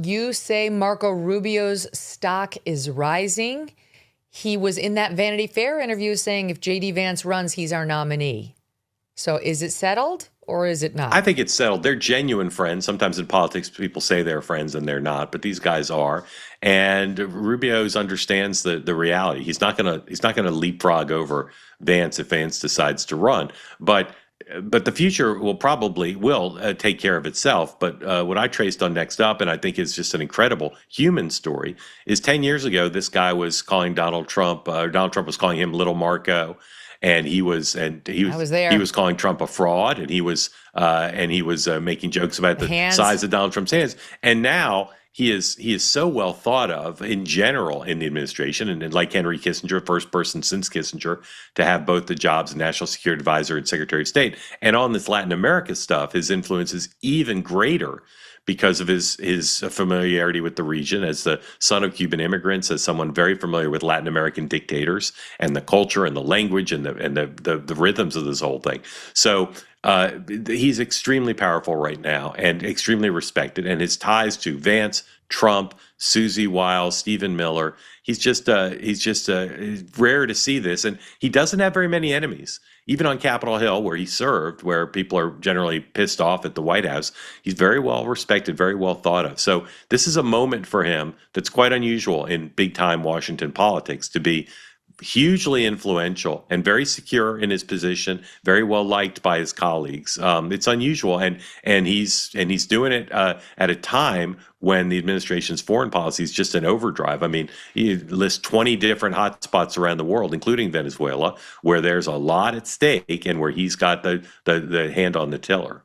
You say Marco Rubio's stock is rising. He was in that Vanity Fair interview saying if JD Vance runs, he's our nominee. So is it settled or is it I not? think it's settled. They're genuine friends. Sometimes in politics, people say they're friends and they're not, but these guys are. And Rubio's understands the reality. He's not gonna leapfrog over Vance if Vance decides to run. But the future will take care of itself. But what I traced on Next Up, and I think is just an incredible human story, is 10 years ago this guy was calling Donald Trump. Donald Trump was calling him Little Marco, and he I was was he there. was calling Trump a fraud, and he was making jokes about The the hands. size of Donald Trump's hands. And now he is so well thought of in general in the administration, and like Henry Kissinger, first person since Kissinger to have both the jobs of National Security Advisor and Secretary of State. And on this Latin America stuff, his influence is even greater because of his familiarity with the region as the son of Cuban immigrants, as someone very familiar with Latin American dictators and the culture and the language and the rhythms of this whole thing. So he's extremely powerful right now and extremely respected, and his ties to Vance, Trump, Susie Wiles, Stephen Miller. He's just rare to see this, and he doesn't have very many enemies. Even on Capitol Hill, where he served, where people are generally pissed off at the White House, he's very well respected, very well thought of. So this is a moment for him that's quite unusual in big time Washington politics to be hugely influential and very secure in his position, very well liked by his colleagues. It's unusual, and he's doing it at a time when the administration's foreign policy is just an overdrive. I mean, he lists 20 different hotspots around the world, including Venezuela, where there's a lot at stake and where he's got the hand on the tiller.